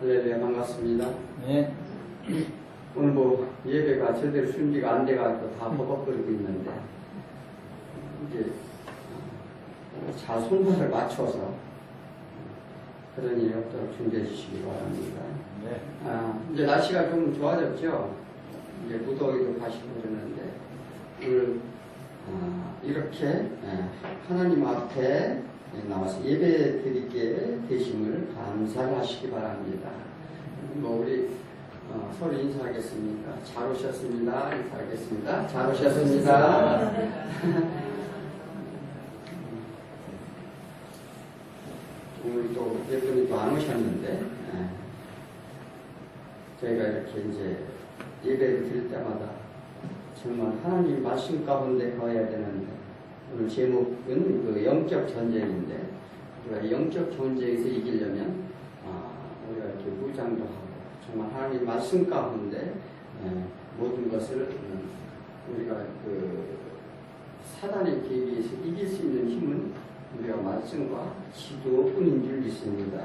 할렐루야, 반갑습니다. 네. 오늘 뭐 예배가 제대로 준비가 안 돼가지고 다 버벅거리고 있는데 이제 잘 손발을 맞춰서 그런 일이 없도록 준비해 주시기 바랍니다. 네. 이제 날씨가 좀 좋아졌죠. 이제 무더위도 가시고 그러는데 오늘 이렇게 하나님 앞에 나와서 예배 드리게 되심을 감사하시기 바랍니다. 뭐 우리 서로 인사하겠습니다. 잘 오셨습니다. 인사하겠습니다. 잘 오셨습니다. 오늘 또 몇 분이 또 안 오셨는데 저희가 이렇게 이제 예배를 드릴 때마다 정말 하나님 말씀 가운데 가야 되는데 오늘 제목은 그 영적 전쟁인데 우리가 영적 전쟁에서 이기려면 우리가 이렇게 무장도 하고 정말 하나님 말씀 가운데 모든 것을 우리가 그 사단의 계기에서 이길 수 있는 힘은 우리가 말씀과 기도뿐인 줄 믿습니다.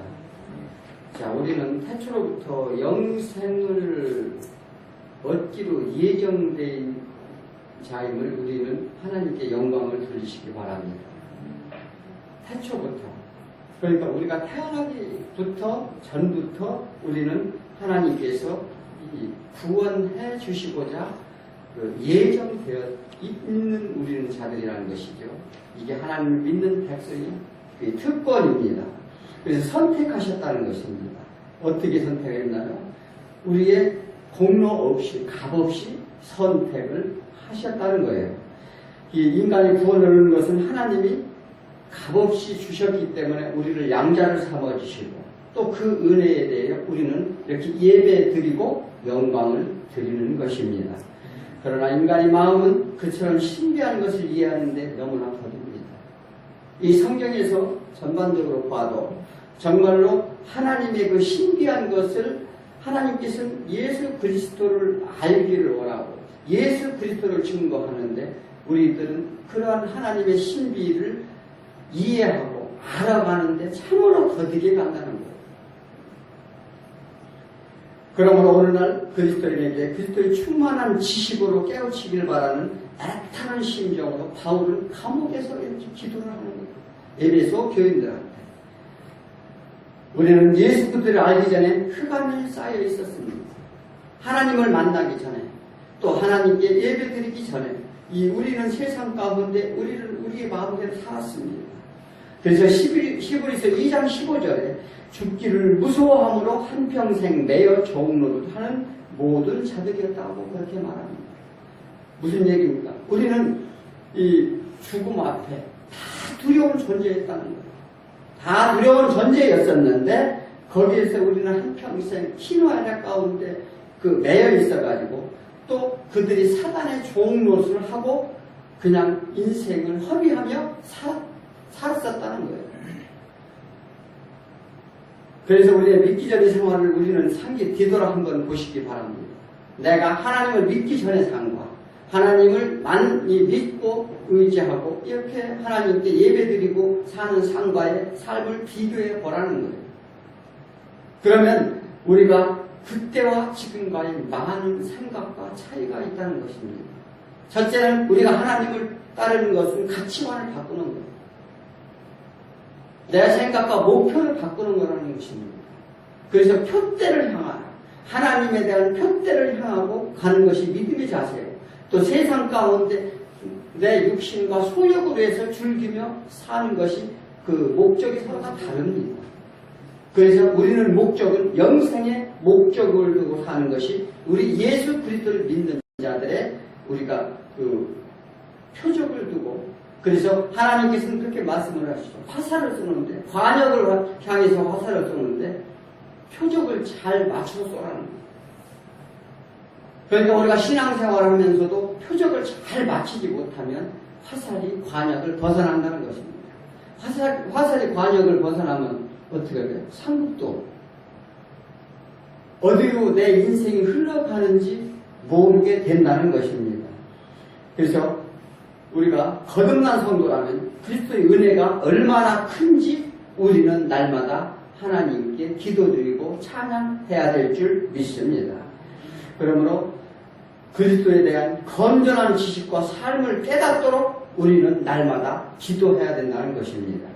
자, 우리는 태초로부터 영생을 얻기로 예정된 자임을 우리는 하나님께 영광을 돌리시기 바랍니다. 태초부터. 그러니까 우리가 태어나기부터 전부터 우리는 하나님께서 구원해 주시고자 예정되어 있는 우리는 자들이라는 것이죠. 이게 하나님을 믿는 백성의 특권입니다. 그래서 선택하셨다는 것입니다. 어떻게 선택했나요? 우리의 공로 없이 값 없이 선택을 하셨다는 거예요. 이 인간의 구원을 얻는 것은 하나님이 값없이 주셨기 때문에 우리를 양자를 삼아주시고 또 그 은혜에 대해 우리는 이렇게 예배 드리고 영광을 드리는 것입니다. 그러나 인간의 마음은 그처럼 신비한 것을 이해하는데 너무나 더딥니다. 이 성경에서 전반적으로 봐도 정말로 하나님의 그 신비한 것을 하나님께서는 예수 그리스도를 알기를 원하고 예수 그리스도를 증거하는데 우리들은 그러한 하나님의 신비를 이해하고 알아가는데 참으로 더디게 간다는 거예요. 그러므로 오늘날 그리스도인에게 그리스도의 충만한 지식으로 깨우치길 바라는 애타는 심정으로 바울은 감옥에서 이렇게 기도를 하는 거예요. 에베소 교인들한테. 우리는 예수 그리스도를 알기 전에 흑암에 쌓여 있었습니다. 하나님을 만나기 전에 또 하나님께 예배드리기 전에 우리는 세상 가운데 우리의 마음대로 살았습니다. 그래서 히브리서 2장 15절에 죽기를 무서워함으로 한평생 매여 종노릇 하는 모든 자들이었다고 그렇게 말합니다. 무슨 얘기입니까? 우리는 이 죽음 앞에 다 두려운 존재였다는 거예요. 다 두려운 존재였었는데 거기에서 우리는 한평생 희노애락 가운데 매여 있어가지고 또 그들이 사단의 종노릇을 하고 그냥 인생을 허비하며 살았었다는 거예요. 그래서 우리의 믿기전의 생활을 우리는 상기 뒤돌아 한번 보시기 바랍니다. 내가 하나님을 믿기 전의 삶과 하나님을 많이 믿고 의지하고 이렇게 하나님께 예배드리고 사는 삶과의 삶을 비교해 보라는 거예요. 그러면 우리가 그때와 지금과의 많은 생각과 차이가 있다는 것입니다. 첫째는 우리가 하나님을 따르는 것은 가치관을 바꾸는 거예요. 내 생각과 목표를 바꾸는 거라는 것입니다. 그래서 표대를 향하라. 하나님에 대한 표대를 향하고 가는 것이 믿음의 자세예요. 또 세상 가운데 내 육신과 소욕으로 해서 즐기며 사는 것이 그 목적이 서로 다 다릅니다. 그래서 우리는 목적은 영생의 목적을 두고 사는 것이 우리 예수 그리스도를 믿는 자들의 우리가 표적을 두고 그래서 하나님께서는 그렇게 말씀을 하시죠. 화살을 쏘는데 관역을 향해서 화살을 쏘는데 표적을 잘 맞춰서 쏘라는 거예요. 그러니까 우리가 신앙생활을 하면서도 표적을 잘 맞추지 못하면 화살이 관역을 벗어난다는 것입니다. 화살이 관역을 벗어나면 어떻게 돼요? 삼국도 어디로 내 인생이 흘러가는지 모르게 된다는 것입니다. 그래서 우리가 거듭난 성도라면 그리스도의 은혜가 얼마나 큰지 우리는 날마다 하나님께 기도드리고 찬양해야 될 줄 믿습니다. 그러므로 그리스도에 대한 건전한 지식과 삶을 깨닫도록 우리는 날마다 기도해야 된다는 것입니다.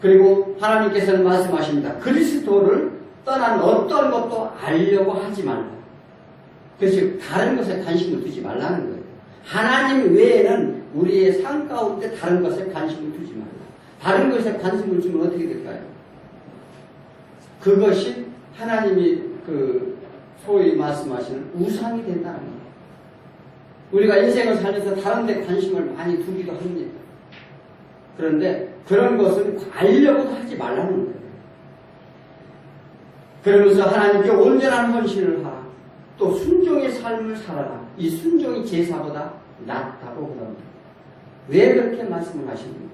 그리고 하나님께서는 말씀하십니다. 그리스도를 떠난 어떤 것도 알려고 하지 말라. 그래서 다른 것에 관심을 두지 말라는 거예요. 하나님 외에는 우리의 삶 가운데 다른 것에 관심을 두지 말라. 다른 것에 관심을 주면 어떻게 될까요? 그것이 하나님이 소위 말씀하시는 우상이 된다는 거예요. 우리가 인생을 살면서 다른 데 관심을 많이 두기도 합니다. 그런데 그런 것은 알려고도 하지 말라는 거예요. 그러면서 하나님께 온전한 헌신을 하라. 또 순종의 삶을 살아라. 이 순종이 제사보다 낫다고 그럽니다. 왜 그렇게 말씀을 하십니까?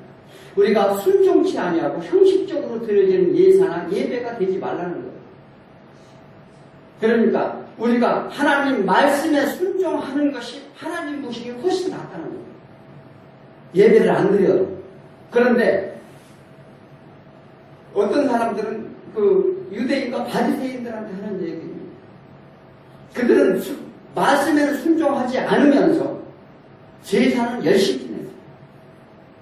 우리가 순종치 아니하고 형식적으로 드려지는 예사나 예배가 되지 말라는 거예요. 그러니까 우리가 하나님 말씀에 순종하는 것이 하나님 보시기에 훨씬 낫다는 거예요. 예배를 안 드려도. 그런데 어떤 사람들은 유대인과 바리새인들한테 하는 얘기입니다. 그들은 말씀에는 순종하지 않으면서 제사는 열심히 지내요.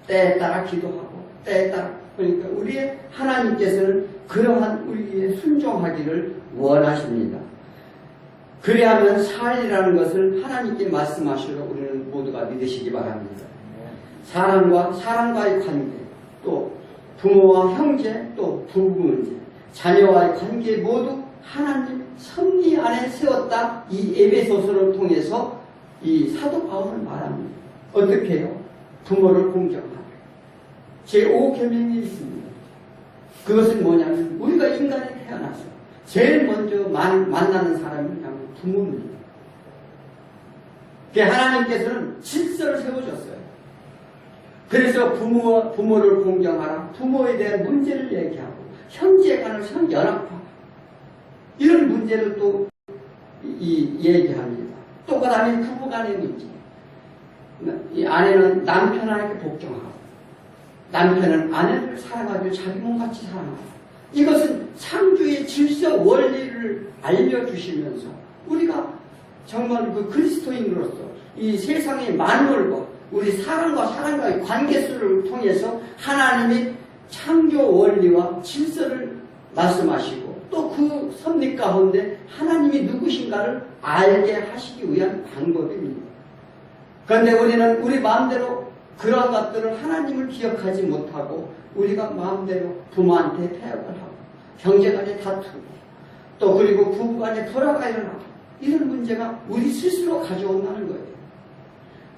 때에 따라 기도하고 때에 따라. 그러니까 우리의 하나님께서는 그러한 우리의 순종하기를 원하십니다. 그리하면 살이라는 것을 하나님께 말씀하시려 우리는 모두가 믿으시기 바랍니다. 사람과 사람과의 관계, 또 부모와 형제, 또 부부 문제, 자녀와의 관계 모두 하나님 섭리 안에 세웠다. 이 에베소서를 통해서 이 사도 바울은 말합니다. 어떻게 해요? 부모를 공경하라. 제5계명이 있습니다. 그것은 뭐냐면 우리가 인간이 태어나서 제일 먼저 만나는 사람이 그냥 부모입니다. 하나님께서는 질서를 세워줬어요. 그래서 부모를 공경하라. 부모에 대한 문제를 얘기하고 형제 간을 연합하라. 이런 문제를 또 얘기합니다. 또 그 다음에 부부 간의 문제. 이 아내는 남편에게 복종하고 남편은 아내를 사랑하고 자기 몸같이 사랑하고 이것은 창조의 질서 원리를 알려주시면서 우리가 정말 그리스도인으로서 이 세상의 만물과 우리 사람과 사람과의 관계수를 통해서 하나님의 창조 원리와 질서를 말씀하시고 또 그 섭리 가운데 하나님이 누구신가를 알게 하시기 위한 방법입니다. 그런데 우리는 우리 마음대로 그러한 것들을 하나님을 기억하지 못하고 우리가 마음대로 부모한테 폐역을 하고 형제간에 다투고 또 그리고 부부간에 불화가 일어나고 이런 문제가 우리 스스로 가져온다는 거예요.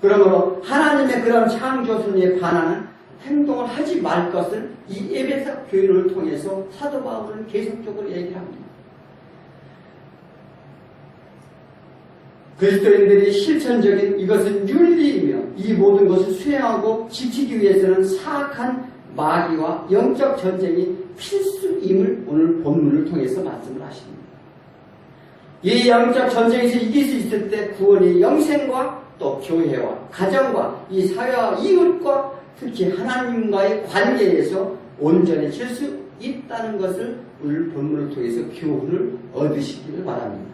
그러므로 하나님의 그런 창조순리에 관한 행동을 하지 말 것을 이 에베소 교회를 통해서 사도 바울은 계속적으로 얘기를 합니다. 그리스도인들이 실천적인 이것은 윤리이며 이 모든 것을 수행하고 지키기 위해서는 사악한 마귀와 영적 전쟁이 필수임을 오늘 본문을 통해서 말씀을 하십니다. 이 영적 전쟁에서 이길 수 있을 때 구원이 영생과 또 교회와 가정과 이 사회와 이웃과 특히 하나님과의 관계에서 온전해질 수 있다는 것을 오늘 본문을 통해서 교훈을 얻으시기를 바랍니다.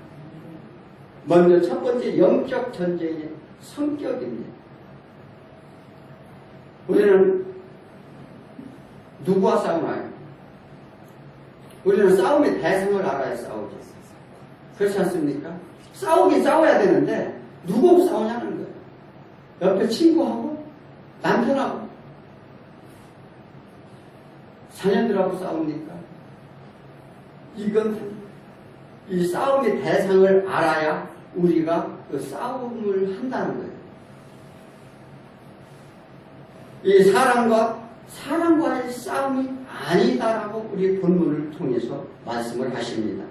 먼저 첫 번째 영적 전쟁의 성격입니다. 우리는 누구와 싸우나요? 우리는 싸움의 대상을 알아야 싸우죠. 그렇지 않습니까? 싸우긴 싸워야 되는데 누구하고 싸우냐는 거예요. 옆에 친구하고 남편하고 자녀들하고 싸웁니까? 이건 이 싸움의 대상을 알아야 우리가 그 싸움을 한다는 거예요. 이 사람과의 싸움이 아니다라고 우리 본문을 통해서 말씀을 하십니다.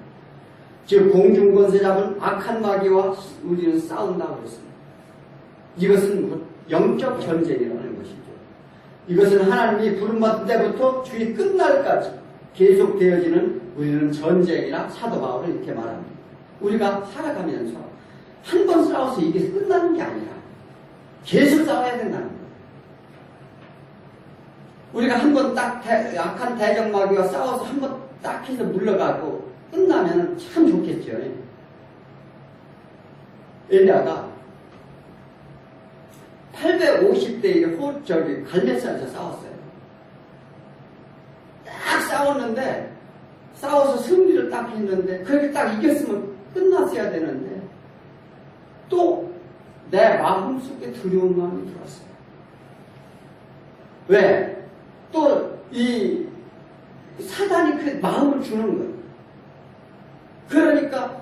즉 공중권세 잡은 악한 마귀와 우리는 싸운다고 했습니다. 이것은 영적 전쟁이라는 것이죠. 이것은 하나님이 부름받은 때부터 주의 끝날까지 계속되어지는 우리는 전쟁이라 사도 바울은 이렇게 말합니다. 우리가 살아가면서 한 번 싸워서 이게 끝나는 게 아니라 계속 싸워야 된다는 거예요. 우리가 한번 딱 약한 대적마귀와 싸워서 한번 딱 해서 물러가고 끝나면 참 좋겠죠. 엘리야가 850대의 갈멜산에서 싸웠어요. 딱 싸웠는데, 싸워서 승리를 딱 했는데, 그렇게 딱 이겼으면 끝났어야 되는데, 또 내 마음속에 두려운 마음이 들었어요. 왜? 또 이 사단이 그 마음을 주는 거예요. 그러니까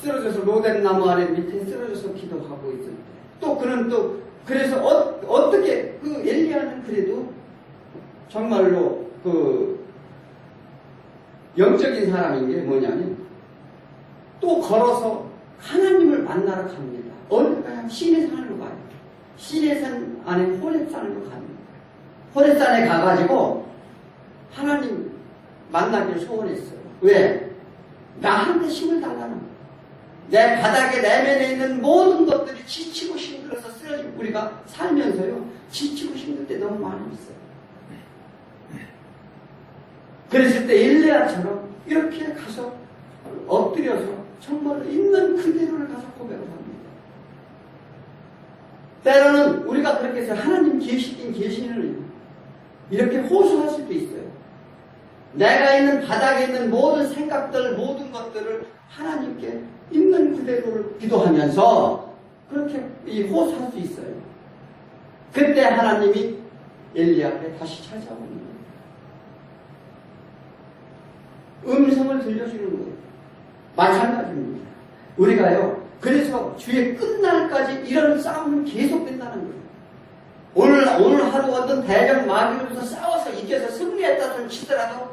쓰러져서 로덴나무 아래 밑에 쓰러져서 기도하고 있을 때, 또 그는 또 그래서 어떻게 그 엘리야는 그래도 정말로 그 영적인 사람인 게 뭐냐면 또 걸어서 하나님을 만나러 갑니다. 어느 가요? 시내산으로 가요. 시내산 안에 호렙산으로 갑니다. 호렙산에 가가지고 하나님 만나기를 소원했어요. 왜? 나한테 힘을 달라는 거예요. 내 바닥에 내면에 있는 모든 것들이 지치고 힘들어서 쓰러지고 우리가 살면서요 지치고 힘들 때 너무 많이 있어요. 그랬을 때 엘리야처럼 이렇게 가서 엎드려서 정말로 있는 그대로를 가서 고백을 합니다. 때로는 우리가 그렇게 해서 하나님 계시긴 계시는 이렇게 호소할 수도 있어요. 내가 있는 바닥에 있는 모든 생각들, 모든 것들을 하나님께 있는 그대로를 기도하면서 그렇게 호소할 수 있어요. 그때 하나님이 엘리야에게 다시 찾아옵니다. 음성을 들려주는 거예요. 마찬가지입니다. 우리가요, 그래서 주의 끝날까지 이런 싸움은 계속된다는 거예요. 오늘 하루 어떤 대적 마귀로부터 싸워서 이겨서 승리했다는 치더라도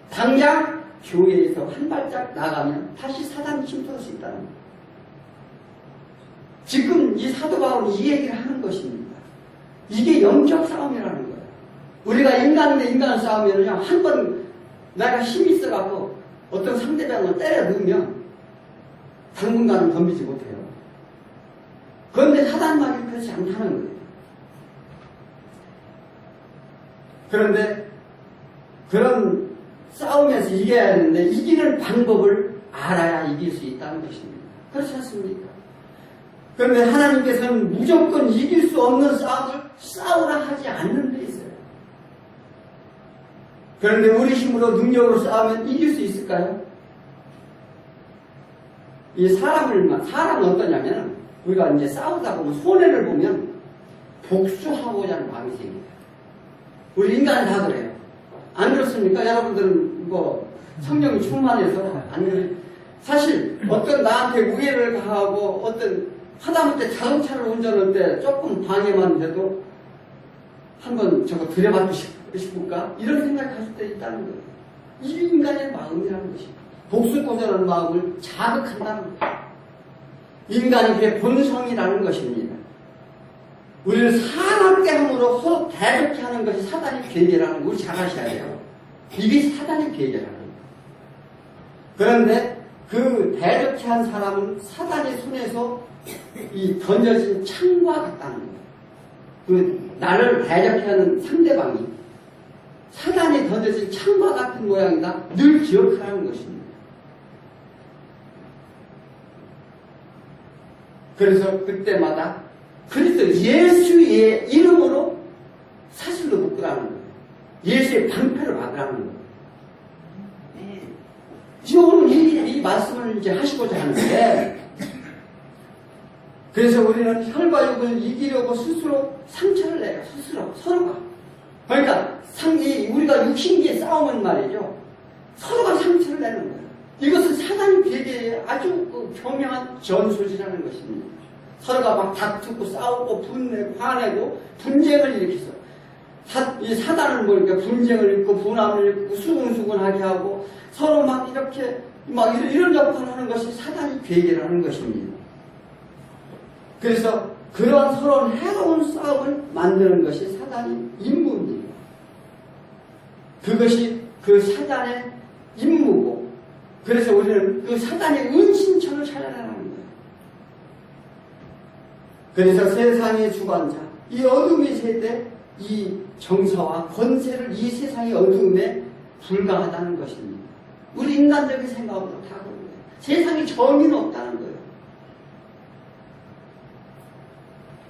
당장 교회에서 한 발짝 나가면 다시 사단이 침투할 수 있다는 거예요. 지금 이 사도 바울은 이 얘기를 하는 것입니다. 이게 영적 싸움이라는 거예요. 우리가 인간 대 인간 싸우면요, 한 번 내가 힘이 있어갖고 어떤 상대방을 때려 넣으면 당분간은 덤비지 못해요. 그런데 사단마귀는 그렇지 않다는 거예요. 그런데 그런 싸움에서 이겨야 하는데 이기는 방법을 알아야 이길 수 있다는 것입니다. 그렇지 않습니까? 그런데 하나님께서는 무조건 이길 수 없는 싸움을 싸우라 하지 않는 데 있어요. 그런데 우리 힘으로 능력으로 싸우면 이길 수 있을까요? 이 사람은 어떠냐면 우리가 이제 싸우다 보면 손해를 보면 복수하고자 하는 마음이 생겨요. 우리 인간은 다 그래요. 안 그렇습니까? 여러분들은 뭐 성령이 충만해서 안 그래요. 사실 어떤 나한테 우애를 가하고 어떤 하다못해 자동차를 운전할 때 조금 방해만 돼도 한번 저거 들여받고 싶을까? 이런 생각을 가질 때 있다는 거예요. 이 인간의 마음이라는 것입니다. 복수고자라는 마음을 자극한다는 거예요. 인간의 그의 본성이라는 것입니다. 우리는 사람 때문으로 서로 대적해 하는 것이 사단의 계계라는 거 우리 잘 아셔야 돼요. 이게 사단의 계계라는 거예요. 그런데 그 대적해 한 사람은 사단의 손에서 이 던져진 창과 같다는 거예요. 그 나를 대적해 하는 상대방이 사단이 던져진 창과 같은 모양이다. 늘 기억하라는 것입니다. 그래서 그때마다 그리스도 예수의 이름으로 사슬로 묶으라는 거예요. 예수의 방패를 막으라는 거예요. 지금 오늘 이 말씀을 이제 하시고자 하는데, 그래서 우리는 혈과 육을 이기려고 스스로 상처를 내요. 스스로 서로가. 그러니까 우리가 육신기의 싸움은 말이죠. 서로가 상처를 내는 거예요. 이것은 사단의 계계의 아주 교묘한 전술이라는 것입니다. 서로가 막 다투고 싸우고 분내고 화내고 분쟁을 일으켜서 이 사단은 뭐니까 분쟁을 일으키고 분함을 일으키고 수군수군하게 하고 서로 막 이렇게 막 이런 역할을 하는 것이 사단의 계계라는 것입니다. 그래서 그런 서로 해로운 싸움을 만드는 것이 사단의 임무입니다. 그것이 그 사단의 임무고, 그래서 우리는 그 사단의 은신처를 찾아내라는 거예요. 그래서 세상의 주관자, 이 어둠의 세대, 이 정사와 권세를 이 세상의 어두움에 불과하다는 것입니다. 우리 인간적인 생각으로 다 그런 거예요. 세상에 정의는 없다는 거예요.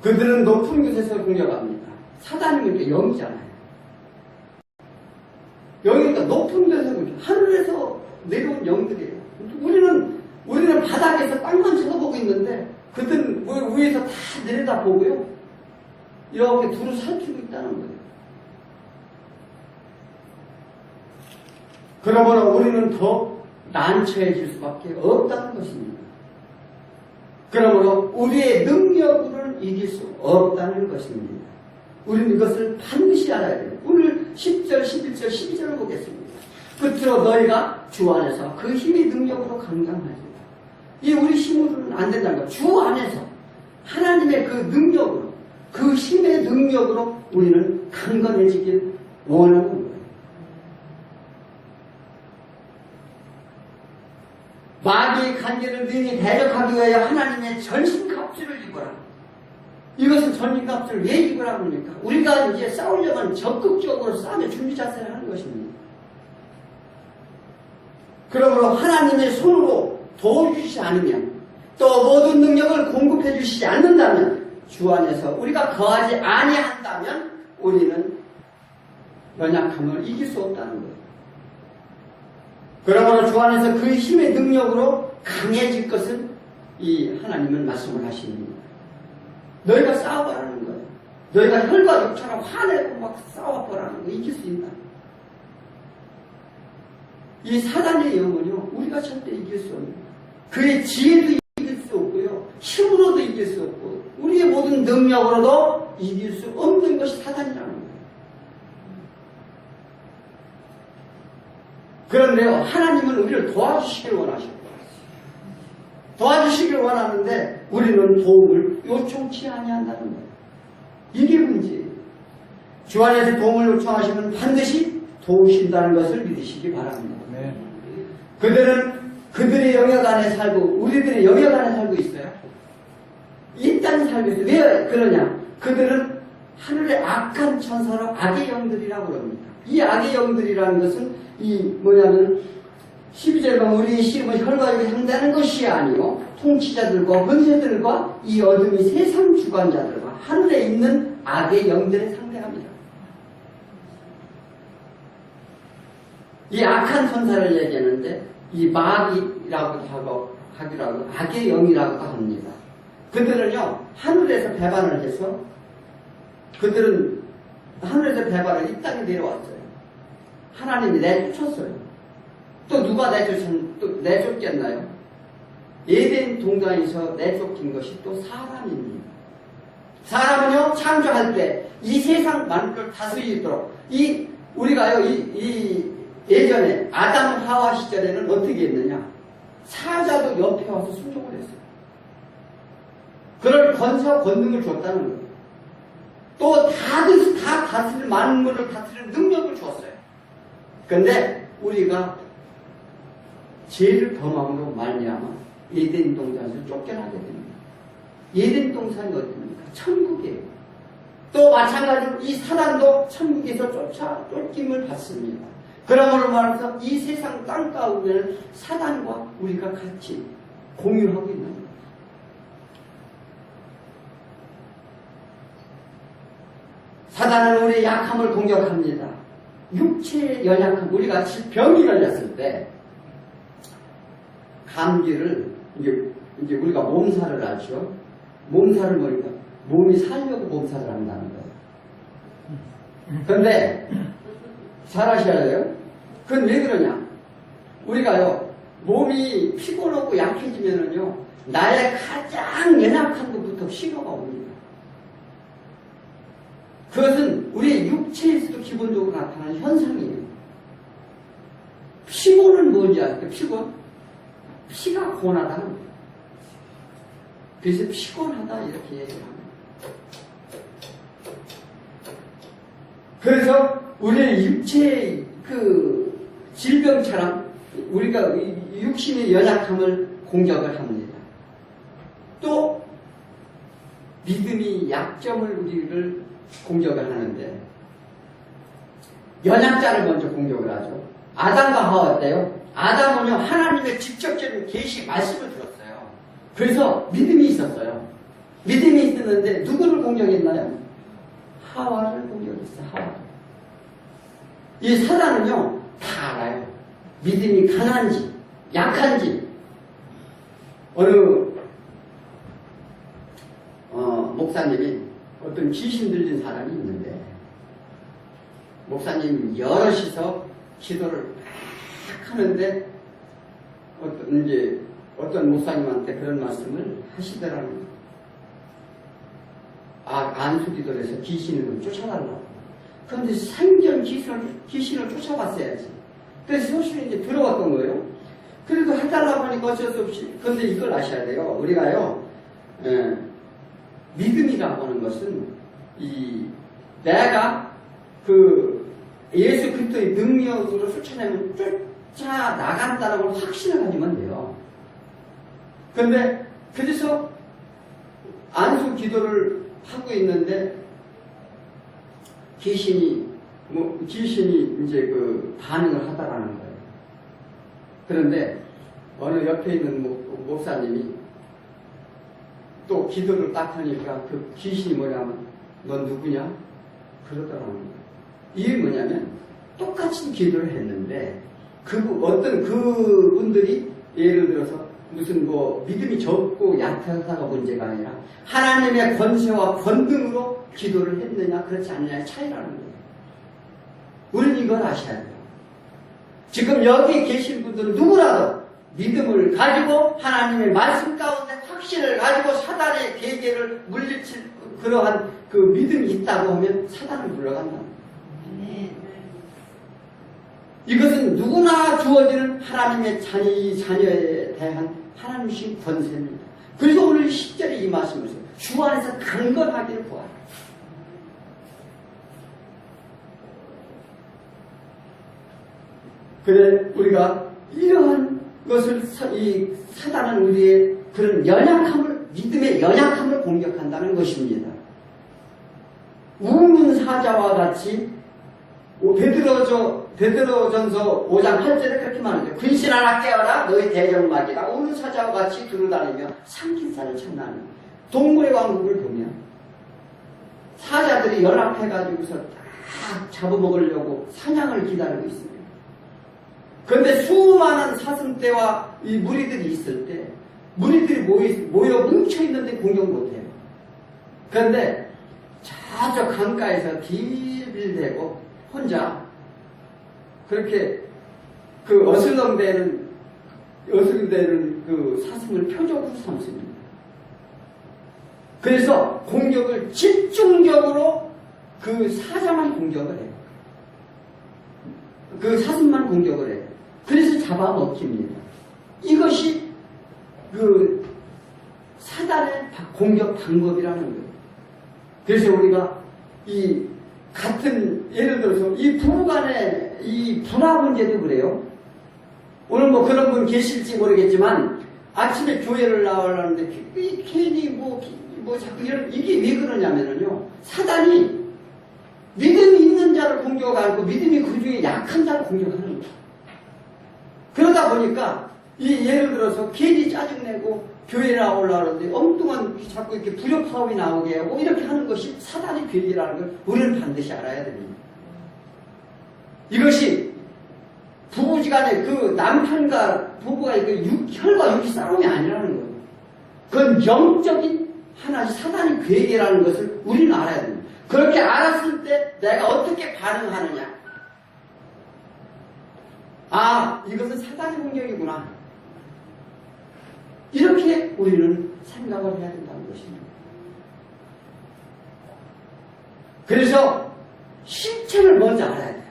그들은 높은 곳에서 공격합니다. 사단이면 또 영이잖아요. 영이니까 높은 데서 공격, 하늘에서 내려온 영들이에요. 우리는 바닥에서 땅만 쳐다보고 있는데 그들은 위에서 다 내려다보고요. 이렇게 두루 살피고 있다는 거예요. 그러므로 우리는 더 난처해질 수밖에 없다는 것입니다. 그러므로 우리의 능력으로는 이길 수 없다는 것입니다. 우리는 이것을 반드시 알아야 돼요. 오늘 10절, 11절, 12절을 보겠습니다. 끝으로 너희가 주 안에서 그 힘의 능력으로 강건하리라. 이 우리 힘으로는 안 된다는 거예요. 주 안에서 하나님의 그 능력으로, 그 힘의 능력으로 우리는 강건해지길 원하는 거예요. 마귀의 관계를 능히 대적하기 위하여 하나님의 전신갑주를 입어라. 이것은 전신갑주를 왜 입으라 합니까? 우리가 이제 싸우려면 적극적으로 싸움에 준비 자세를 하는 것입니다. 그러므로 하나님의 손으로 도와주시지 않으면, 또 모든 능력을 공급해 주시지 않는다면, 주 안에서 우리가 거하지 아니한다면 우리는 연약함을 이길 수 없다는 거예요. 그러므로 주 안에서 그 힘의 능력으로 강해질 것을 이 하나님은 말씀을 하십니다. 너희가 싸워보라는 거예요. 너희가 혈과 육처럼 화내고 막 싸워보라는 거, 이길 수 있나? 이 사단의 영은요, 우리가 절대 이길 수 없는, 그의 지혜도 이길 수 없고요, 힘으로도 이길 수 없고, 우리의 모든 능력으로도 이길 수 없는 것이 사단이라는 거예요. 그런데요, 하나님은 우리를 도와주시길 원하십니다. 도와주시길 원하는데 우리는 도움을 요청치 아니한다는 거예요. 이게 문제예요. 주 안에서 도움을 요청하시면 반드시 도우신다는 것을 믿으시기 바랍니다. 네. 그들은 그들의 영역 안에 살고 우리들의 영역 안에 살고 있어요. 이 땅에 살고 있어요. 왜 그러냐? 그들은 하늘의 악한 천사로 악의 영들이라고 합니다. 이 악의 영들이라는 것은 뭐냐면 12절에 보면 우리의 씨름은 혈과 육에 상대하는 것이 아니요 통치자들과 권세들과 이 어둠이 세상 주관자들과 하늘에 있는 악의 영들에 상대합니다. 이 악한 천사를 얘기하는데 이 마귀라고도 하기도 하고 악의 영이라고도 합니다. 그들은요 하늘에서 배반을 해서 그들은 하늘에서 배반을 이 땅에 내려왔어요. 하나님이 내쫓았어요. 또 누가 내쫓겠나요? 에덴 동산에서 내쫓긴 것이 또 사람입니다. 사람은요 창조할 때 이 세상 만물을 다스리도록 우리가요 예전에 아담 하와 시절에는 어떻게 했느냐? 사자도 옆에 와서 순종을 했어요. 그럴 권세와 권능을 줬다는 거예요. 또 다 다스릴 만물을 다스리는 능력을 줬어요. 그런데 우리가 죄를 범함으로 말미암아 에덴 동산에서 쫓겨나게 됩니다. 에덴 동산이 어디입니까? 천국이에요. 또 마찬가지로 이 사단도 천국에서 쫓김을 받습니다. 그러므로 말해서 이 세상 땅 가운데는 사단과 우리가 같이 공유하고 있는 거예요. 사단은 우리의 약함을 공격합니다. 육체의 연약함, 우리가 병이 걸렸을 때 감기를 이제 우리가 몸살을 앓죠. 몸살을 뭐니까 몸이 살려고 몸살을 한다는 거예요. 그런데 잘 아셔야 돼요. 그건 왜 그러냐? 우리가요 몸이 피곤하고 약해지면은요 나의 가장 연약한 것부터 신호가 옵니다. 그것은 우리의 육체에서도 기본적으로 나타나는 현상이에요. 피곤은 뭔지 아세요? 피곤? 피가 고나다는 거예요. 그래서 피곤하다 이렇게 얘기를 합니다. 그래서 우리의 육체의 그 질병처럼 우리가 육신의 연약함을 공격을 합니다. 또 믿음이 약점을 우리를 공격을 하는데 연약자를 먼저 공격을 하죠. 아담과 하와 때요. 아담은요 하나님의 직접적인 계시 말씀을 들었어요. 그래서 믿음이 있었어요. 믿음이 있었는데 누구를 공격했나요? 하와를 공격했어요. 하와. 이 사단은요 다 알아요. 믿음이 강한지 약한지. 어느 목사님이 어떤 귀신 들린 사람이 있는데 목사님 여럿이서 기도를 막 하는데 어떤 목사님한테 그런 말씀을 하시더라는 거예요. 안수기도를 해서 귀신을 좀 쫓아달라고. 그런데 생전 귀신을 쫓아봤어야지. 그래서 소신이 이제 들어왔던 거예요. 그래도 해달라고 하니까 어쩔 수 없이. 그런데 이걸 아셔야 돼요. 우리가요, 믿음이라고 하는 것은, 내가 예수 그리스도의 능력으로 쫓아내면 쫓아나간다는 걸 확신을 가지면 돼요. 그런데, 그래서 안수 기도를 하고 있는데, 귀신이 이제 반응을 하다라는 거예요. 그런데 어느 옆에 있는 목사님이 또 기도를 딱 하니까 그 귀신이 뭐냐면 넌 누구냐? 그러더라는 거예요. 이게 뭐냐면 똑같이 기도를 했는데 어떤 그분들이 예를 들어서 무슨 믿음이 적고 약하다가 문제가 아니라 하나님의 권세와 권능으로 기도를 했느냐 그렇지 않느냐의 차이라는 거예요. 우리는 이걸 아셔야 돼요. 지금 여기 계신 분들은 누구라도 믿음을 가지고 하나님의 말씀 가운데 확신을 가지고 사단의 계계를 물리칠 그러한 그 믿음이 있다고 하면 사단을 물러간다. 이것은 누구나 주어지는 하나님의 자녀에 대한 하나님의 권세입니다. 그래서 오늘 10절에 이 말씀을 써요. 주 안에서 강건하기를 구하라. 그래 우리가 이러한 것을 이 사단은 우리의 그런 믿음의 연약함을 공격한다는 것입니다. 우문사자와 같이 베드로전서 5장 8절에 그렇게 말하죠. 근신하라 깨어라 너희 대적마귀가 우문사자와 같이 두루다니며 삼킨살을 찾나니. 동물의 왕국을 보면 사자들이 연합해가지고서 딱 잡아먹으려고 사냥을 기다리고 있습니다. 그런데 수많은 사슴떼와 이 무리들이 있을 때 무리들이 모여 뭉쳐있는데 공격 못해요. 그런데 저쪽 강가에서 빌빌대고 혼자 그렇게 어슬렁대는 그 사슴을 표적으로 삼습니다. 그래서 공격을 집중적으로 그 사자만 공격을 해요. 그 사슴만 공격을 해요. 그래서 잡아먹힙니다. 이것이 그 사단의 공격 방법이라는 거예요. 그래서 우리가 이 같은 예를 들어서 이 부부간의 이 불화 문제도 그래요. 오늘 그런 분 계실지 모르겠지만 아침에 교회를 나오려는데 괜히 자꾸 이게 왜 그러냐면요. 사단이 믿음이 있는 자를 공격하고 믿음이 그 중에 약한 자를 공격하는 거예요. 그러다 보니까 예를 들어서 괜히 짜증내고 교회에 나오려는데 엉뚱한 자꾸 이렇게 불협화음이 나오게 하고 이렇게 하는 것이 사단의 괴계라는 걸 우리는 반드시 알아야 됩니다. 이것이 부부지간에 그 남편과 부부가 혈과 육이 싸움이 아니라는 거예요. 그건 영적인 하나의 사단의 괴계라는 것을 우리는 알아야 됩니다. 그렇게 알았을 때 내가 어떻게 반응하느냐. 이것은 사단의 공격이구나. 이렇게 우리는 생각을 해야 된다는 것입니다. 그래서 실체를 먼저 알아야 돼요.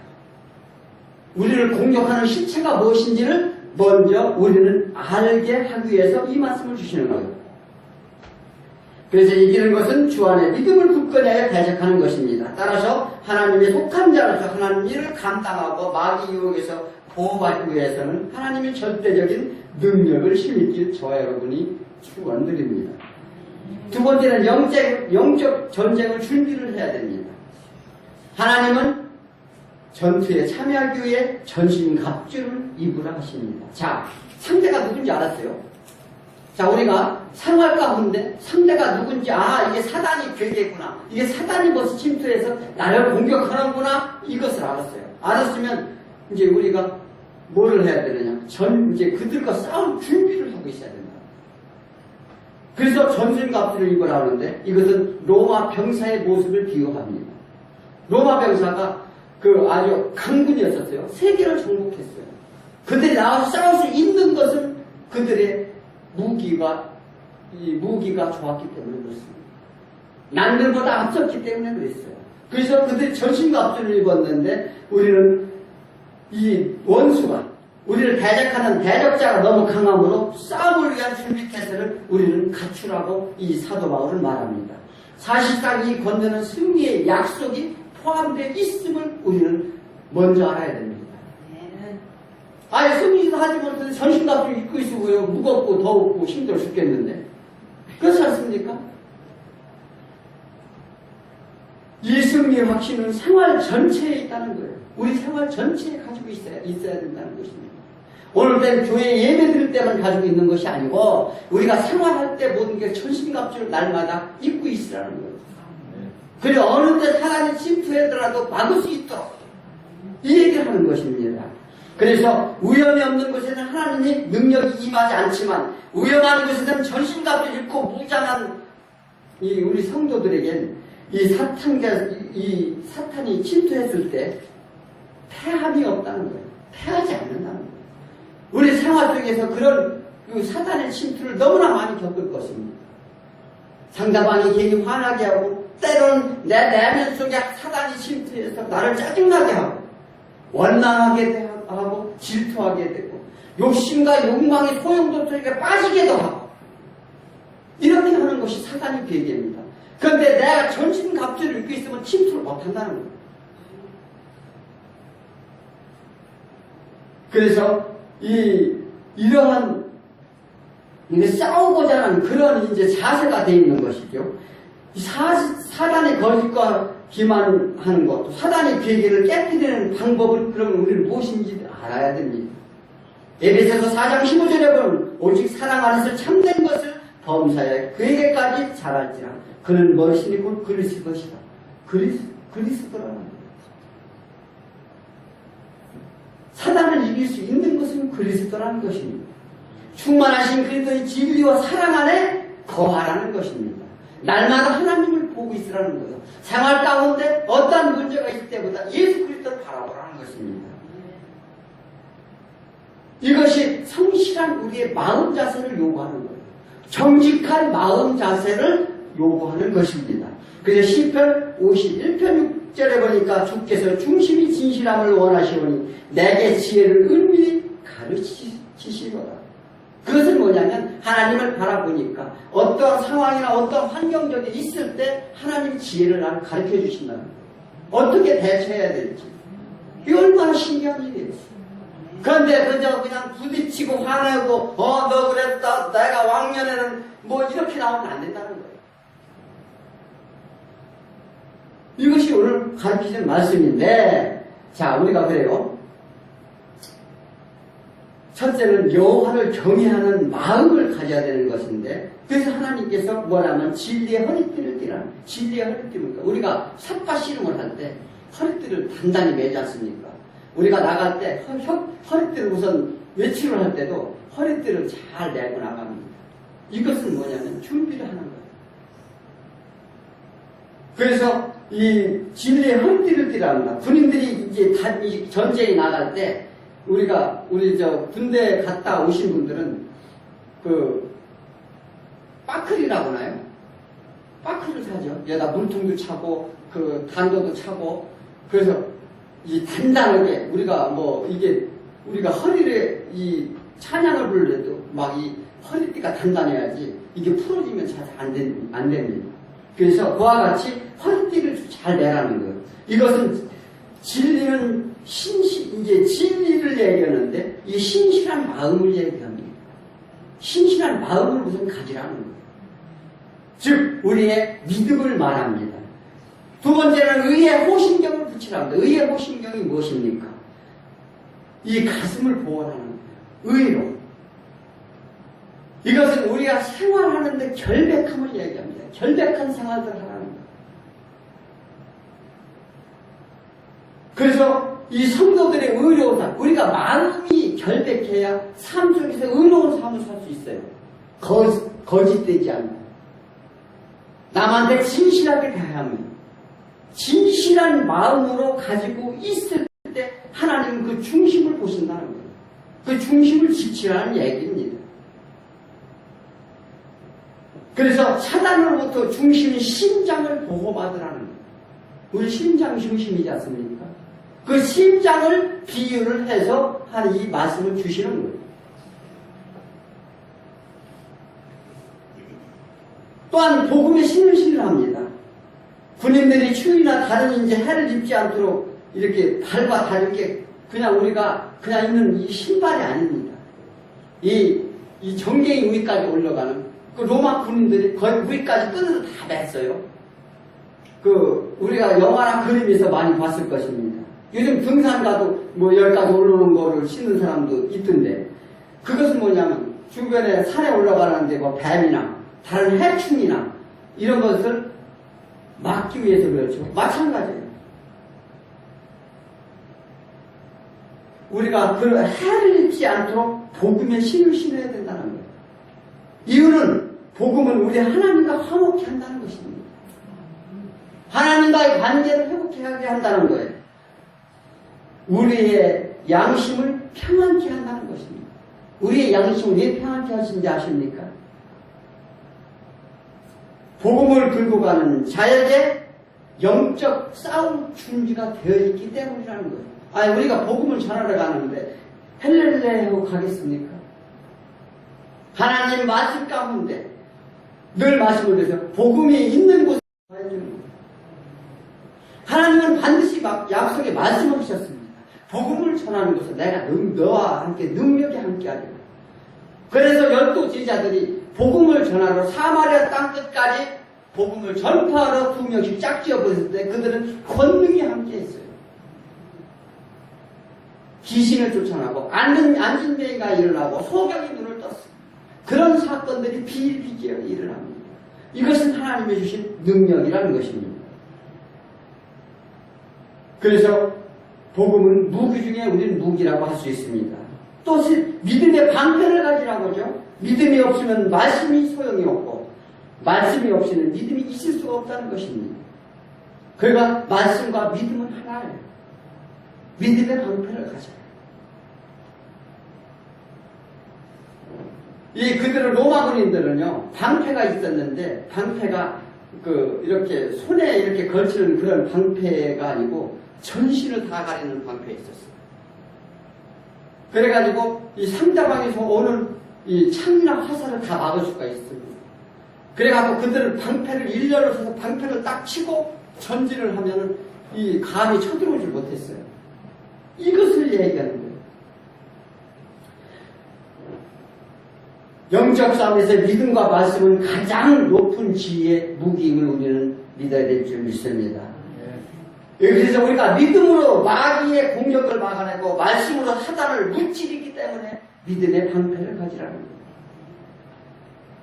우리를 공격하는 실체가 무엇인지를 먼저 우리는 알게 하기 위해서 이 말씀을 주시는 거예요. 그래서 이기는 것은 주 안에 믿음을 굳건히 하여 대적하는 것입니다. 따라서 하나님의 속한 자로서 하나님 일을 감당하고 마귀 유혹에서 보호받기 위해서는 하나님의 절대적인 능력을 힘있길 저와 여러분이 축원드립니다. 두 번째는 영적 전쟁을 준비를 해야 됩니다. 하나님은 전투에 참여하기 위해 전신갑주를 입으라 하십니다. 자, 상대가 누군지 알았어요? 자, 우리가 생활 가운데 상대가 누군지, 이게 사단이 괴계구나. 이게 사단이 벌써 침투해서 나를 공격하는구나. 이것을 알았어요. 알았으면 이제 우리가 뭐를 해야 되느냐. 이제 그들과 싸울 준비를 하고 있어야 된다. 그래서 전신갑주를 입으라 하는데 이것은 로마 병사의 모습을 비유합니다. 로마 병사가 아주 강군이었었어요. 세계를 정복했어요. 그들이 나와서 싸울 수 있는 것은 그들의 무기가 좋았기 때문에 그렇습니다. 남들보다 앞섰기 때문에 그랬어요. 그래서 그들이 전신갑주를 입었는데 우리는 이 원수가 우리를 대적하는 대적자가 너무 강함으로 싸움을 위한 준비 태세를 우리는 갖추라고 이 사도 바울은 말합니다. 사실상 이 건너는 승리의 약속이 포함되어 있음을 우리는 먼저 알아야 됩니다. 승리도 하지 못해서 전신갑주 입고 있으고요. 무겁고 더웠고 힘들어 죽겠는데. 그렇지 않습니까? 이 승리의 확신은 생활 전체에 있다는 거예요. 우리 생활 전체에 가지고 있어야 된다는 것입니다. 오늘 땐 교회 예배 드릴 때만 가지고 있는 것이 아니고 우리가 생활할 때 모든 게 전신갑주를 날마다 입고 있으라는 거예요. 그리고 어느 때 사단이 침투하더라도 막을 수 있도록 이 얘기를 하는 것입니다. 그래서 위험이 없는 곳에는 하나님의 능력이 임하지 않지만 위험한 곳에서는 전신갑주 입고 무장한 우리 성도들에겐 이 사탄이 침투했을 때 패함이 없다는 거예요. 패하지 않는다는 거예요. 우리 생활 속에서 그런 사탄의 침투를 너무나 많이 겪을 것입니다. 상대방이 괜히 화나게 하고 때로는 내 내면 속에 사단이 침투해서 나를 짜증나게 하고 원망하게 하고 질투하게 되고 욕심과 욕망의 소용돌이 속에 빠지게도 하고 이렇게 하는 것이 사단의 계획입니다. 그런데 내가 전신갑주를 입고 있으면 침투를 못한다는 거예요. 그래서 이러한 싸우고자 하는 그런 이제 자세가 되어 있는 것이죠. 사단의 거짓과 기만하는 것도 사단의 계획을 깨뜨리는 방법은 그러면 우리는 무엇인지 알아야 됩니다. 에베소서 4장 15절에 보면 오직 사랑 안에서 참된 것을 범사에 그에게까지 잘할지라 그는 머리신이 곧 그리스도시다. 그리스도라는 거예요. 사단을 이길 수 있는 것은 그리스도라는 것입니다. 충만하신 그리스도의 진리와 사랑 안에 거하라는 것입니다. 날마다 하나님을 보고 있으라는 거예요. 생활 가운데 어떤 문제가 있을 때보다 예수 그리스도를 바라보라는 것입니다. 이것이 성실한 우리의 마음 자세를 요구하는 거예요. 정직한 마음 자세를 요구하는 것입니다. 그래서 시편 51편 6절에 보니까 주께서 중심이 진실함을 원하시오니 내게 지혜를 은밀히 가르치시로다. 그것은 뭐냐면 하나님을 바라보니까 어떠한 상황이나 어떠한 환경적이 있을 때 하나님 지혜를 나를 가르쳐 주신다는 거예요. 어떻게 대처해야 될지. 이게 얼마나 신기한 일이에요. 그런데 그냥 부딪히고 화내고 너 그랬다 내가 왕년에는 뭐 이렇게 나오면 안 된다는 거예요. 이것이 오늘 가르치는 말씀인데 자 우리가 그래요. 첫째는 여호와를 경외하는 마음을 가져야 되는 것인데 그래서 하나님께서 뭐라면 진리의 허리띠를 띠라. 진리의 허리띠입니까? 우리가 삿바 씨름을 할 때 허리띠를 단단히 매지 않습니까? 우리가 나갈 때 허리띠를 우선 외출을 할 때도 허리띠를 잘 내고 나갑니다. 이것은 뭐냐면 준비를 하는 거예요. 그래서 이 진리의 허리띠를 띠라 합니다. 군인들이 이제 전쟁에 나갈 때 우리 군대 갔다 오신 분들은 빠클이라고 하나요? 빠클을 사죠. 여기다 물통도 차고 단도도 차고 그래서 이 단단하게 우리가 허리를 이 찬양을 부르려도 막 이 허리띠가 단단해야지 이게 풀어지면 잘 안 됩니다. 그래서 그와 같이 허리띠를 잘 내라는 거예요. 이것은 진리는 이제 진리를 얘기하는데 이 신실한 마음을 얘기합니다. 신실한 마음을 우선 가지라는 거예요. 즉 우리의 믿음을 말합니다. 두 번째는 의의 호신경을 붙이랍니다. 의의 호신경이 무엇입니까? 이 가슴을 보호하는 거예요. 의로. 이것은 우리가 생활하는데 결백함을 얘기합니다. 결백한 생활을 하라는 거예요. 그래서 이 성도들의 의로운 삶, 우리가 마음이 결백해야 삶 속에서 의로운 삶을 살 수 있어요. 거짓되지 않고 남한테 진실하게 대하며 진실한 마음으로 가지고 있을 때 하나님은 그 중심을 보신다는 거예요. 그 중심을 지키라는 얘기입니다. 그래서 사단으로부터 중심인 심장을 보호받으라는 거예요. 우리 심장 중심이지 않습니까? 그 심장을 비유를 해서 한 이 말씀을 주시는 거예요. 또한 복음의 신을 신뢰합니다. 군인들이 추위나 다른 이제 해를 입지 않도록 이렇게 발과 다르게 그냥 우리가 그냥 입는 이 신발이 아닙니다. 이 정갱이 위까지 올라가는 그 로마 군인들이 거의 위까지 끈으로 다 맸어요. 우리가 영화나 그림에서 많이 봤을 것입니다. 요즘 등산 가도 뭐 10가지 올라오는 거를 신는 사람도 있던데, 그것은 뭐냐면 주변에 산에 올라가는데 뭐 뱀이나 다른 해충이나 이런 것을 막기 위해서 그렇죠. 마찬가지예요. 우리가 그 해를 입지 않도록 복음의 신을 신어야 된다는 거예요. 이유는 복음은 우리 하나님과 화목케 한다는 것입니다. 하나님과의 관계를 회복하게 한다는 거예요. 우리의 양심을 평안케 한다는 것입니다. 우리의 양심을 왜 평안케 하신지 아십니까? 복음을 들고 가는 자에게 영적 싸움 준비가 되어 있기 때문이라는 거예요. 아니, 우리가 복음을 전하러 가는데 헬렐레 하고 가겠습니까? 하나님 말씀 가운데 늘 말씀을 드려서 복음이 있는 곳에 가야 되는 거예요. 하나님은 반드시 약속에 말씀하셨습니다. 복음을 전하는 것은 내가 너와 함께 능력이 함께하리라. 그래서 12 제자들이 복음을 전하러 사마리아 땅 끝까지 복음을 전파하러 2명씩 짝지어 보냈을 때 그들은 권능이 함께했어요. 귀신을 쫓아나고 안진뱅이가 일어나고 소경이 눈을 떴어요. 그런 사건들이 비일비재하게 일어납니다. 이것은 하나님이 주신 능력이라는 것입니다. 그래서 복음은 무기 중에 우리는 무기라고 할 수 있습니다. 또 믿음의 방편을 가지라고 하죠. 믿음이 없으면 말씀이 소용이 없고 말씀이 없이는 믿음이 있을 수가 없다는 것입니다. 그러니까 말씀과 믿음은 하나예요. 믿음의 방편을 가져요. 그들은 로마 군인들은요, 방패가 있었는데 방패가 이렇게 손에 이렇게 걸치는 그런 방패가 아니고 전신을 다 가리는 방패가 있었어요. 그래가지고 이 상대방에서 오는 이 창이나 화살을 다 막을 수가 있습니다. 그래가지고 그들은 방패를 일렬로 서서 방패를 딱 치고 전진을 하면은 이 감이 쳐들어오지 못했어요. 이것을 얘기하는 거예요. 영적 싸움에서 믿음과 말씀은 가장 높은 지위의 무기임을 우리는 믿어야 될 줄 믿습니다. 그래서 우리가 믿음으로 마귀의 공격을 막아내고 말씀으로 사단을 무찌르기 때문에 믿음의 방패를 가지라는 거예요.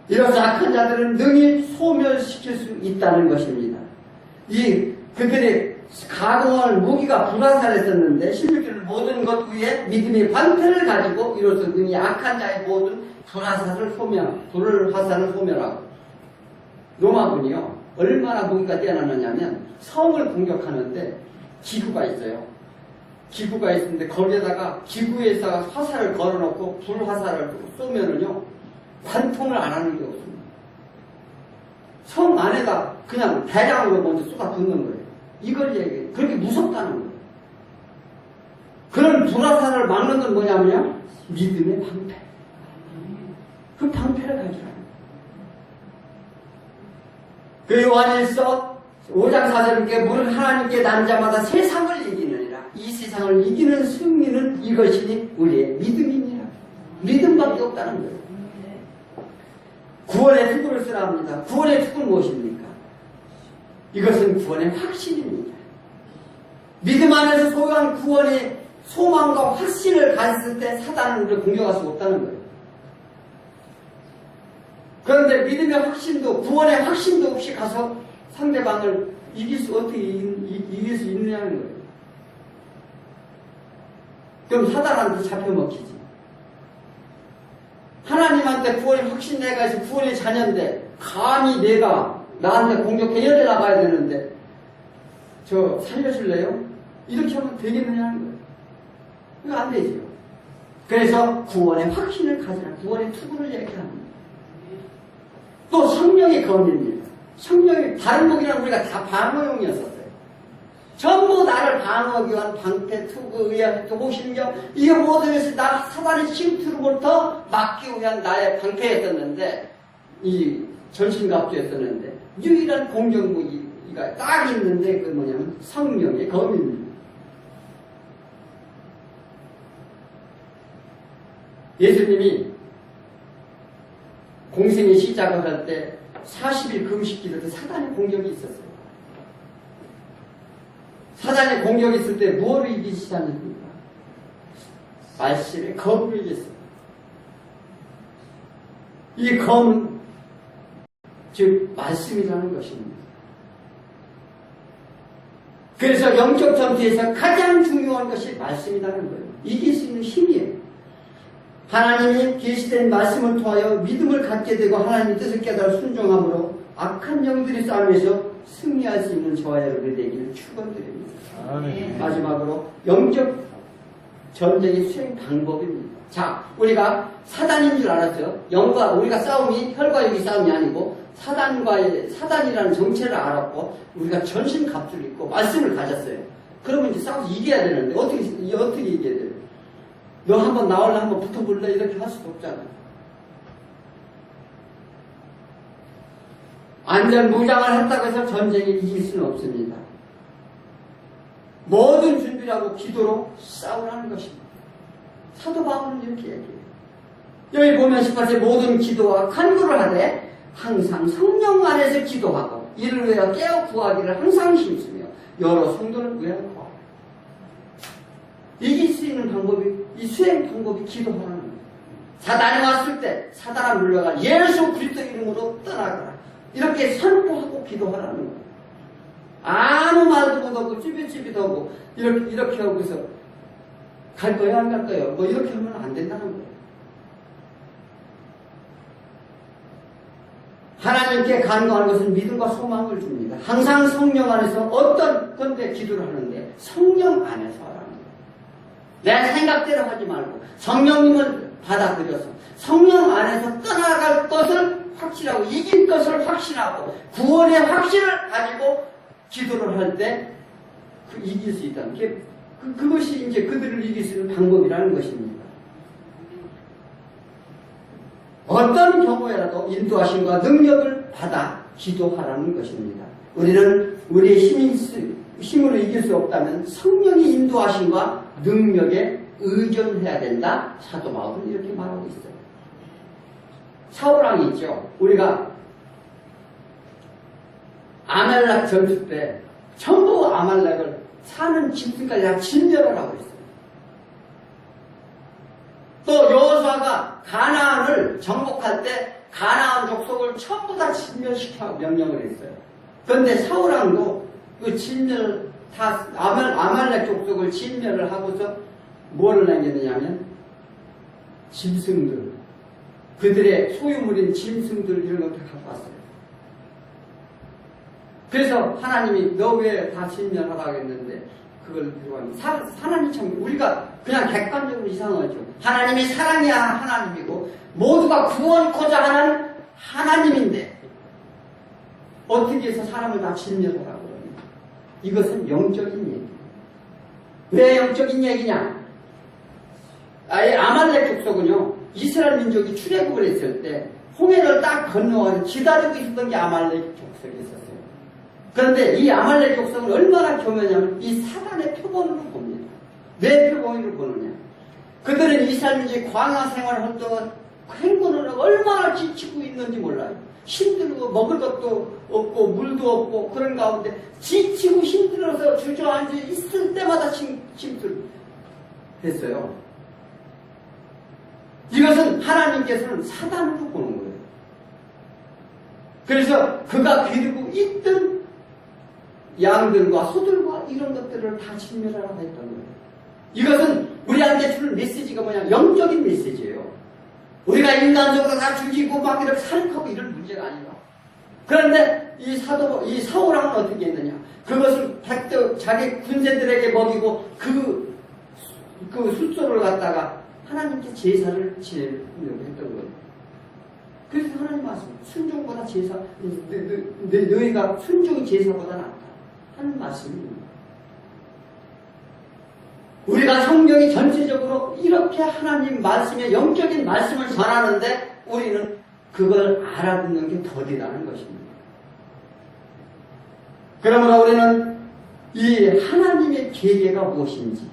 이로써 악한 자들은 능히 소멸시킬 수 있다는 것입니다. 그들의 가공할 무기가 불화살했었는데 16절은 모든 것 위에 믿음의 방패를 가지고 이로써 능히 악한 자의 모든 불화살을 소멸하고. 로마군이요, 얼마나 무기가 뛰어나느냐면 성을 공격하는데 기구가 있어요. 기구가 있는데 거기에다가 기구에다가 화살을 걸어놓고 불화살을 쏘면은요, 관통을 안 하는 게 없습니다. 성 안에다 그냥 대량으로 먼저 쏟아 붓는 거예요. 이걸 얘기해요. 그렇게 무섭다는 거예요. 그런 불화살을 막는 건 뭐냐면요, 믿음의 방패. 그 방패를 가지라는 거예요. 그 요한일서 5장 4절에 물은 하나님께 난 자마다 세상을 이기느니라. 이 세상을 이기는 승리는 이것이니 우리의 믿음이니라. 믿음밖에 없다는 거예요. 구원의 투구를 쓰라 합니다. 구원의 투구는 무엇입니까? 이것은 구원의 확신입니다. 믿음 안에서 소유한 구원의 소망과 확신을 가졌을 때 사단은 우리를 공격할 수 없다는 거예요. 그런데 믿음의 확신도 구원의 확신도 없이 가서 상대방을 어떻게 이길 수 있느냐는 거예요. 그럼 사단한테 잡혀먹히지. 하나님한테 구원의 확신 내가 해서 구원의 자녀인데 감히 내가 나한테 공격해 열에 나가야 되는데 저 살려줄래요? 이렇게 하면 되겠느냐는 거예요. 이거 안 되죠. 그래서 구원의 확신을 가지라. 구원의 투구를 얘기합니다. 또 성령의 검입니다. 성령의 다른 무기는 우리가 다 방어용이었었어요. 전부 나를 방어하기 위한 방패, 투구, 의학, 도보신경 이게 모든 것이 나 사단의 침투로부터 막기 위한 나의 방패였었는데 이 전신갑주였었는데 유일한 공격무기가 딱 있는데 그 뭐냐면 성령의 검입니다. 예수님이 공생의 시작을 할 때 40일 금식기도 때 사단의 공격이 있었어요. 사단의 공격이 있을 때 무엇을 이기시다니까? 말씀의 검을 이겼어요. 이 검은 즉 말씀이라는 것입니다. 그래서 영적 전투에서 가장 중요한 것이 말씀이라는 거예요. 이길 수 있는 힘이에요. 하나님이 계시된 말씀을 통하여 믿음을 갖게 되고 하나님의 뜻을 깨달아 순종함으로 악한 영들이 싸움에서 승리할 수 있는 저와 여러분이 되기를 축원드립니다. 마지막으로 영적 전쟁의 수행 방법입니다. 자, 우리가 사단인 줄 알았어요. 영과 우리가 싸움이 혈과 육이 싸움이 아니고 사단이라는 정체를 알았고 우리가 전신 갑주를 입고 말씀을 가졌어요. 그러면 이제 싸워서 이겨야 되는데 어떻게 이겨야 돼요? 너 한번 나올래 한번 붙어볼래 이렇게 할 수도 없잖아요. 안전 무장을 했다고 해서 전쟁에 이길 수는 없습니다. 모든 준비를 하고 기도로 싸우라는 것입니다. 사도 바울은 이렇게 얘기해요. 여기 보면 18절 모든 기도와 간구를 하되 항상 성령 안에서 기도하고 이를 위하여 깨어 구하기를 항상 힘쓰며 여러 성도를 위하여 구하라. 이길 수 있는 방법이 이 수행 방법이 기도하라는 거예요. 사단이 왔을 때 사단아 물러가 예수 그리스도 이름으로 떠나가라. 이렇게 선포하고 기도하라는 거예요. 아무 말도 못하고 찌비찌비도 하고 이렇게 하고서 갈 거야 안 갈 거야 뭐 이렇게 하면 안 된다는 거예요. 하나님께 간구하는 것은 믿음과 소망을 줍니다. 항상 성령 안에서 어떤 건데 기도를 하는데 성령 안에서 하라는 거예요. 내 생각대로 하지 말고 성령님을 받아들여서 성령 안에서 떠나갈 것을 확실하고 이길 것을 확신하고 구원의 확신을 가지고 기도를 할 때 이길 수 있다는 게 그것이 이제 그들을 이길 수 있는 방법이라는 것입니다. 어떤 경우에라도 인도하심과 능력을 받아 기도하라는 것입니다. 우리는 우리의 힘으로 이길 수 없다면 성령의 인도하심과 능력에 의존해야 된다. 사도 바울은 이렇게 말하고 있어요. 사울왕이 있죠. 우리가 아말렉 전투 때 전부 아말렉을 사는 짐승까지 다 진멸을 하고 있어요. 또 여호수아가 가나안을 정복할 때 가나안 족속을 전부 다 진멸시켜 명령을 했어요. 그런데 사울왕도 그 진멸 다 아말렉 족속을 진멸을 하고서 뭐를 남겼느냐면 짐승들, 그들의 소유물인 짐승들 이런 것들 갖고 왔어요. 그래서 하나님이 너 왜 다 진멸하라고 했는데 그걸 하나님 참 우리가 그냥 객관적으로 이상하죠. 하나님이 사랑이야 하나님이고 모두가 구원코자 하는 하나님인데 어떻게 해서 사람을 다 진멸하라고 그러냐. 이것은 영적인 얘기예요. 왜 영적인 얘기냐? 아예 아말렉 족속은요 이스라엘 민족이 출애굽을 했을 때 홍해를 딱 건너와서 기다리고 있었던 게 아말렉 족속이었어요. 그런데 이 아말렉 족속은 얼마나 교묘하냐면 이 사단의 표본으로 봅니다. 왜 표본으로 보느냐? 그들은 이스라엘 민족이 광야 생활을 할 동안 행군을 얼마나 지치고 있는지 몰라요. 힘들고 먹을 것도 없고 물도 없고 그런 가운데 지치고 힘들어서 주저앉아 있을 때마다 침투했어요. 이것은 하나님께서는 사단으로 보는 거예요. 그래서 그가 기르고 있던 양들과 소들과 이런 것들을 다 진멸하라고 했던 거예요. 이것은 우리한테 주는 메시지가 뭐냐? 영적인 메시지예요. 우리가 인간적으로 다 죽이고 막 이렇게 살인하고 이런 문제가 아니라. 그런데 이 사울왕은 어떻게 했느냐? 그것을 자기 군세들에게 먹이고 그 숫소를 갖다가 하나님께 제사를 지내려고 했던 거예요. 그래서 하나님 말씀, 순종보다 제사, 너희가 순종이 제사보다 낫다 하는 말씀입니다. 우리가 성경이 전체적으로 이렇게 하나님 말씀의 영적인 말씀을 전하는데 우리는 그걸 알아듣는 게 더디다는 것입니다. 그러므로 우리는 이 하나님의 계계가 무엇인지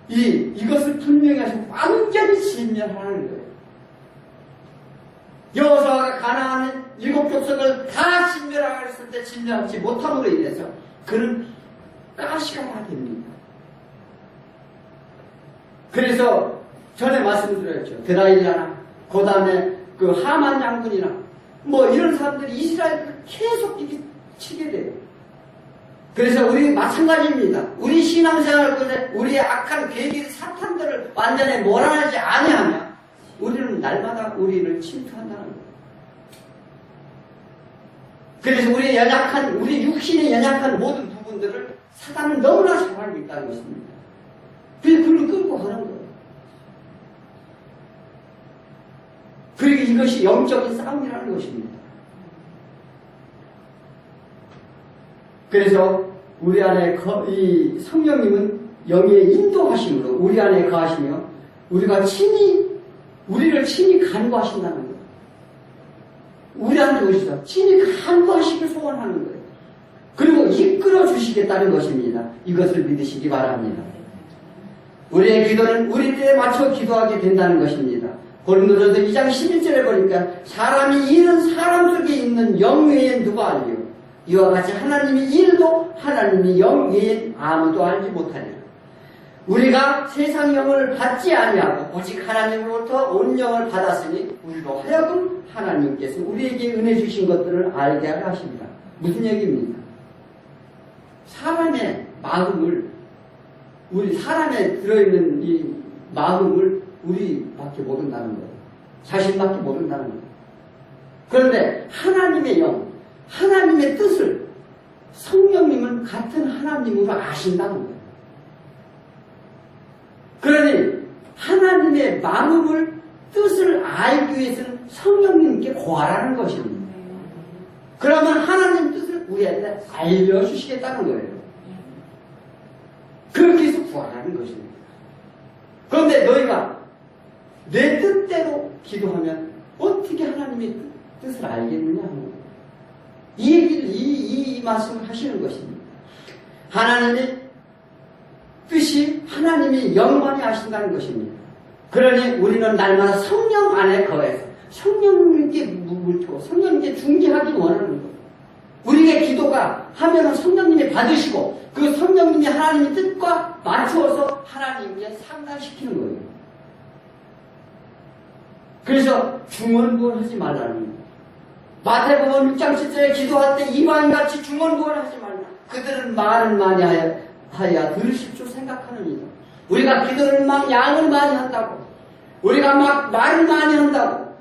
이것을 분명히 하시고 완전히 진멸하는 거예요. 여호수아가 가나안의 7족속을 다 진멸하라 했을 때 진멸하지 못함으로 인해서 그는 가시가 다 됩니다. 그래서 전에 말씀드렸죠. 드라일라나 그 다음에 그 하만 장군이나 뭐 이런 사람들이 이스라엘을 계속 이렇게 치게 돼요. 그래서 우리 마찬가지입니다. 우리 신앙생활 끝에 우리의 악한 괴기 사탄들을 완전히 몰아내지 아니하면 우리는 날마다 우리를 침투한다는 거예요. 그래서 우리 육신의 연약한 모든 부분들을 사단은 너무나 잘 알고 있다는 것입니다. 그래서 그걸로 끌고 가는 거예요. 그리고 이것이 영적인 싸움이라는 것입니다. 그래서 우리 안에 이 성령님은 영의 인도하심으로 우리 안에 거하시며 우리를 친히 간구하신다는 거예요. 우리 안에 오셔서 친히 간구하시길 소원하는 거예요. 그리고 이끌어 주시겠다는 것입니다. 이것을 믿으시기 바랍니다. 우리의 기도는 우리 때에 맞춰 기도하게 된다는 것입니다. 고린도전서 2장 11절에 보니까 사람이 일은 사람 속에 있는 영 외엔 누가 알리요? 이와 같이 하나님이 일도 하나님이 영 외엔 아무도 알지 못하리라. 우리가 세상 영을 받지 아니하고 오직 하나님으로부터 온 영을 받았으니 우리로 하여금 하나님께서 우리에게 은혜 주신 것들을 알게 하려 하십니다. 무슨 얘기입니까? 사람의 마음을 우리 사람에 들어있는 이 마음을 우리밖에 모른다는 거예요. 자신밖에 모른다는 거예요. 그런데 하나님의 영, 하나님의 뜻을 성령님은 같은 하나님으로 아신다는 거예요. 그러니 하나님의 마음을 뜻을 알기 위해서는 성령님께 구하라는 것입니다. 그러면 하나님 뜻을 우리한테 알려주시겠다는 거예요. 그렇게 해서 구하라는 것입니다. 그런데 너희가 내 뜻대로 기도하면 어떻게 하나님의 뜻을 알겠느냐 하는 거예요. 이 얘기를, 이 말씀을 하시는 것입니다. 하나님의 뜻이 하나님이 영원히 하신다는 것입니다. 그러니 우리는 날마다 성령 안에 거해서 성령님께 물고 성령님께 중재하기 원하는 거예요. 우리의 기도가 하면은 성령님이 받으시고 그 성령님이 하나님의 뜻과 맞추어서 하나님께 상달시키는 거예요. 그래서 중언부언하지 말라는 거예요. 마태복음 6장 7절에 기도할 때 이방인같이 중언부언하지 말라. 그들은 말은 많이 하여 들으실 줄 생각하느니라. 우리가 기도를 막 양을 많이 한다고, 우리가 막 말을 많이 한다고,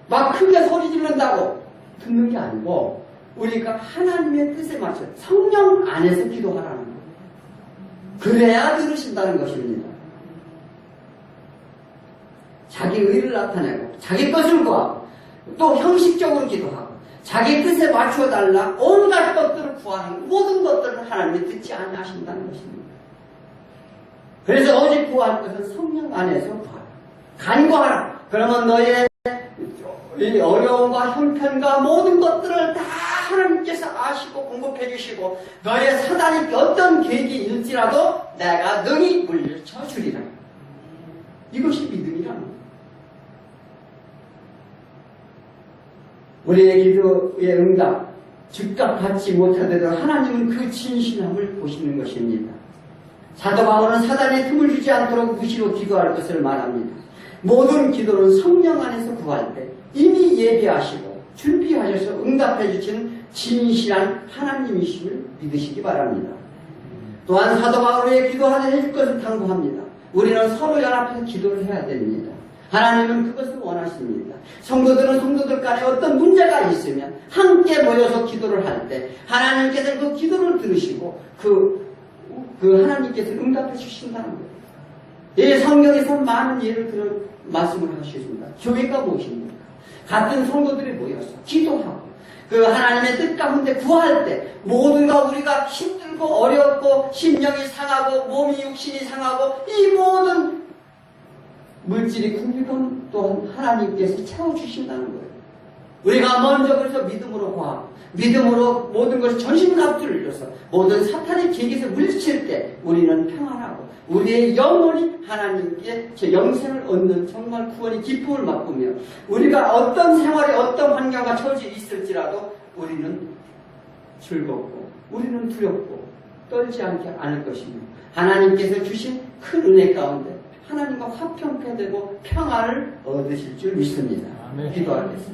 막 크게 소리 지른다고 듣는 게 아니고 우리가 하나님의 뜻에 맞춰 성령 안에서 기도하라는 거예요. 그래야 들으신다는 것입니다. 자기 의를 나타내고 자기 것을 구하고 또 형식적으로 기도하고 자기 뜻에 맞춰달라 온갖 것들을 구하는 모든 것들을 하나님이 듣지 아니하신다는 것입니다. 그래서 오직 구할 것은 성령 안에서 구하라. 간구하라. 그러면 너의 이 어려움과 형편과 모든 것들을 다 하나님께서 아시고 공급해 주시고 너의 사단이 어떤 계기일지라도 내가 능히 물리쳐 주리라. 이것이 믿음이라는 거예요. 우리의 기도의 응답 즉각 받지 못하더라도 하나님은 그 진실함을 보시는 것입니다. 사도 바울은 사단의 틈을 주지 않도록 무시로 기도할 것을 말합니다. 모든 기도는 성령 안에서 구할 때 이미 예비하시고 준비하셔서 응답해 주시는 진실한 하나님이심을 믿으시기 바랍니다. 또한 사도 바울의 기도하려 해줄 것을 당부합니다. 우리는 서로 연합해서 기도를 해야 됩니다. 하나님은 그것을 원하십니다. 성도들은 성도들 간에 어떤 문제가 있으면 함께 모여서 기도를 할 때 하나님께서 그 기도를 들으시고 그 하나님께서 응답해 주신다는 거예요. 이 성경에서 많은 예를 들어 말씀을 하셨습니다. 교회가 무엇입니까? 같은 성도들이 모여서 기도하고 그 하나님의 뜻 가운데 구할 때 모든가 우리가 힘들고 어렵고 심령이 상하고 몸이 육신이 상하고 이 모든 물질이 궁리건 또한 하나님께서 채워주신다는 거예요. 우리가 먼저 그래서 믿음으로 구하고 믿음으로 모든 것을 전신갑주를 이뤄서 모든 사탄의 계획에서 물리칠 때 우리는 평안하고 우리의 영혼이 하나님께 제 영생을 얻는 정말 구원의 기쁨을 맛보며 우리가 어떤 생활에 어떤 환경과 처지 있을지라도 우리는 즐겁고 우리는 두렵고 떨지 않을 것이며 하나님께서 주신 큰 은혜 가운데 하나님과 화평케 되고 평안을 얻으실 줄 믿습니다. 기도하겠습니다.